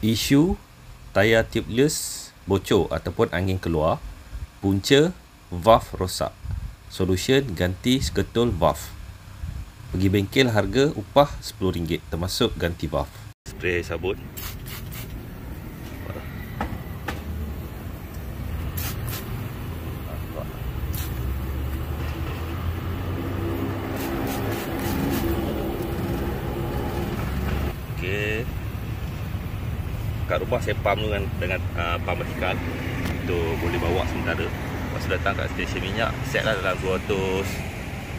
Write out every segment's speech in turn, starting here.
Isu tayar tubeless bocor ataupun angin keluar, punca valve rosak. Solution, ganti sketul valve. Pergi bengkel, harga upah RM10 termasuk ganti valve. Spray sabun. Okey. Kat rumah saya pump dengan pump vertikal untuk boleh bawa sementara. Lepas datang kat stesen minyak, set lah dalam 200.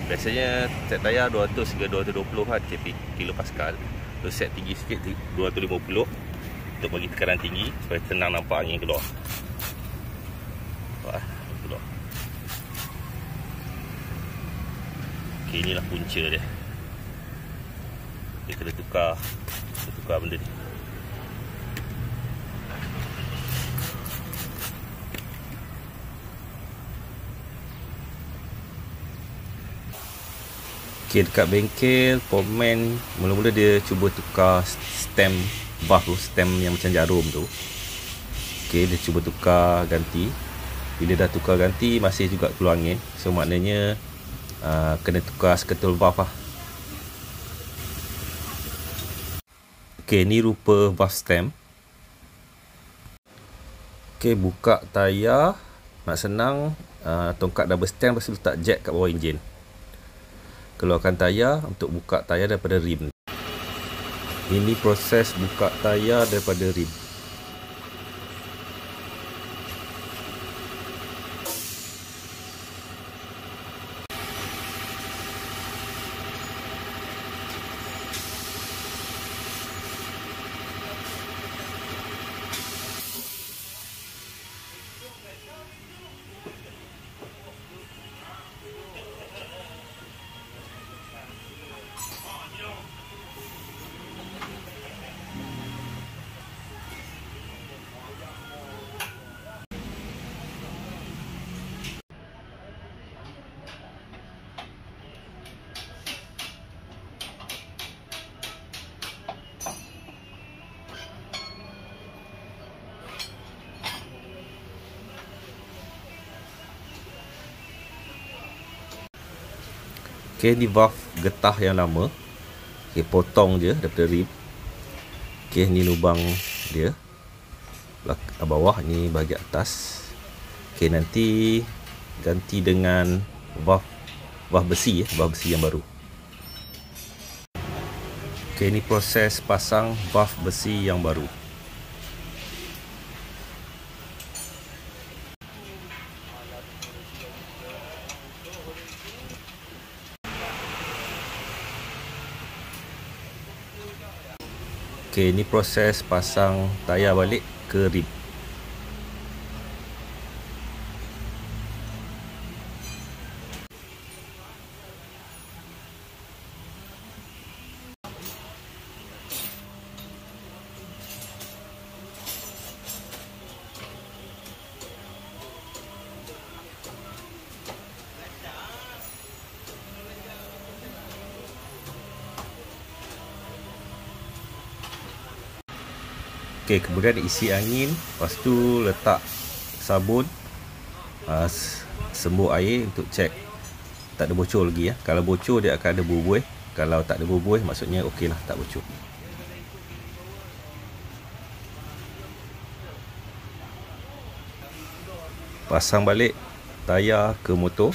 Biasanya set tayar 200 hingga 220 kan kilopascal. Terus set tinggi sikit 250 untuk bagi tekanan tinggi supaya senang nampak angin keluar. Wah, keluar. Okey, inilah punca dia. Dia kena tukar benda ni. Okay, dekat bengkel Powerman mula-mula dia cuba tukar stem valve tu, stem yang macam jarum tu. Okay, dia cuba tukar ganti. Bila dah tukar ganti masih juga keluar angin, so maknanya kena tukar sketul valve lah. Okay, ni rupa valve stem. Okay, buka tayar nak senang, tongkat double stem, lepas tu letak jack kat bawah enjin. Keluarkan tayar untuk buka tayar daripada rim. Ini proses buka tayar daripada rim. Okay, ni valve getah yang lama. Okay, potong je daripada rim. Okay, ni lubang dia bawah, ni bahagian atas. Okay, nanti ganti dengan valve besi, valve besi yang baru. Okay, ni proses pasang valve besi yang baru. Okay, ini proses pasang tayar balik ke rim. Okey, kemudian isi angin, lepas tu letak sabun, sembur air untuk cek tak ada bocor lagi ya. Kalau bocor dia akan ada buih-buih. Kalau tak ada buih-buih maksudnya okey lah, tak bocor. Pasang balik tayar ke motor.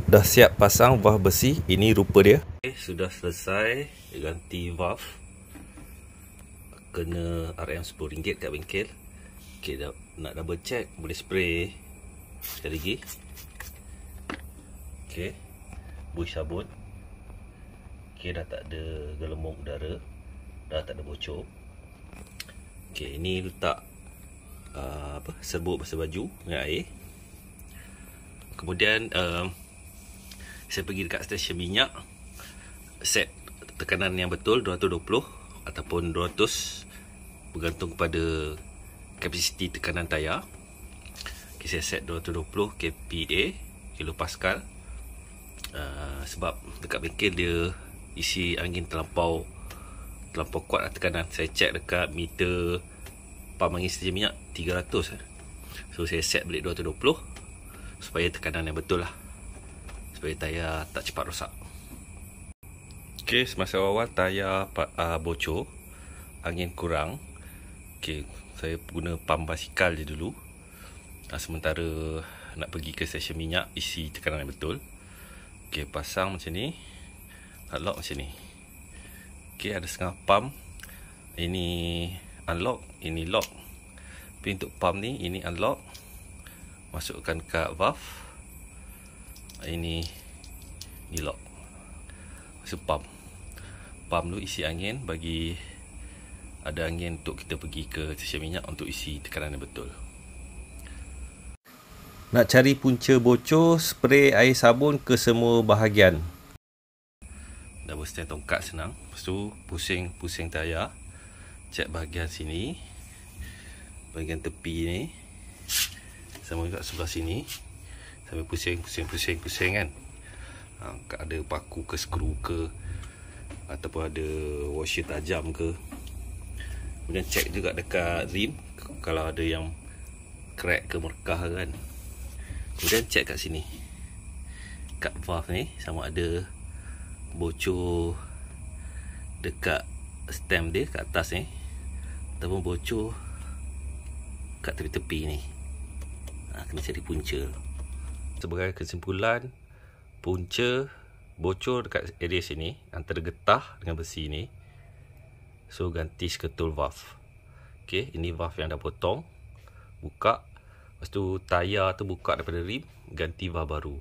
Dah siap pasang valve besi. Ini rupa dia. Okay, sudah selesai ganti valve. Kena RM10 kat bengkel. Okay, nak double check, boleh spray sekali lagi. Okay, buih sabun. Okay, dah tak ada gelembung udara, dah tak ada bocor. Okay, ini letak serbuk basah baju dengan air. Kemudian saya pergi dekat stesen minyak, set tekanan yang betul 220 ataupun 200 bergantung kepada kapasiti tekanan tayar. Okay, saya set 220 kPa, kilopascal. Sebab dekat bengkel dia isi angin terlampau kuat tekanan. Saya cek dekat meter pam angin stesen minyak 300. So saya set balik 220 supaya tekanan yang betul lah, supaya tayar tak cepat rosak. Ok, semasa awal tayar bocor, angin kurang, ok, saya guna pam basikal je dulu. Sementara nak pergi ke stesen minyak isi tekanan yang betul. Ok, pasang macam ni, unlock macam ni. Ok, ada setengah pam. Ini unlock, ini lock. Tapi untuk pam ni, ini unlock, masukkan kat valve. Ini lock. Masuk pam. Pam tu isi angin, bagi ada angin untuk kita pergi ke stesen minyak untuk isi tekanan yang betul. Nak cari punca bocor, spray air sabun ke semua bahagian. Double stand tongkat senang. Lepas tu pusing tayar. Cek bahagian sini, bahagian tepi ni, sama juga sebelah sini. Sampai pusing kan. Ada paku ke skru ke, ataupun ada washer tajam ke. Kemudian cek juga dekat rim, kalau ada yang crack ke merekah kan. Kemudian cek kat sini, kat valve ni, sama ada bocor dekat stem dia kat atas ni, ataupun bocor kat tepi-tepi ni. Kena cari punca. Sebagai kesimpulan, punca bocor dekat area sini, antara getah dengan besi ni. So ganti sketul valve. Ok, ini valve yang dah potong, buka. Lepas tu tayar tu buka daripada rim, ganti valve baru.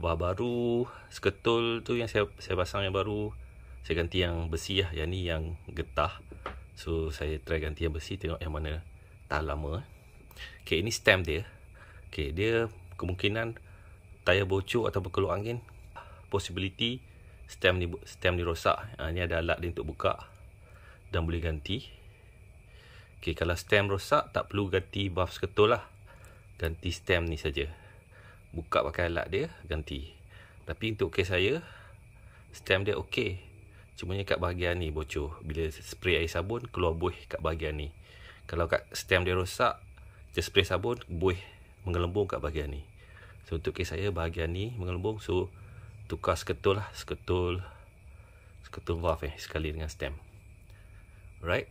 Valve baru, sketul tu yang saya pasang yang baru, saya ganti yang besi lah. Yang ni yang getah. So saya try ganti yang besi, tengok yang mana tahan lama. Ok, ini stem dia. Ok, dia kemungkinan tayar bocor atau berkeluar angin, possibility stem ni rosak. Ni ada alat dia untuk buka dan boleh ganti. Ok, kalau stem rosak tak perlu ganti valve sketul lah, ganti stem ni saja. Buka pakai alat dia, ganti. Tapi untuk kes saya, stem dia ok, cumanya kat bahagian ni bocor. Bila spray air sabun, keluar buih kat bahagian ni. Kalau kat stem dia rosak, kita spray sabun, buih menggelembung kat bahagian ni. So untuk kes saya, bahagian ni menggelembung. So tukar sketul lah, sketul valve sekali dengan stem. Alright.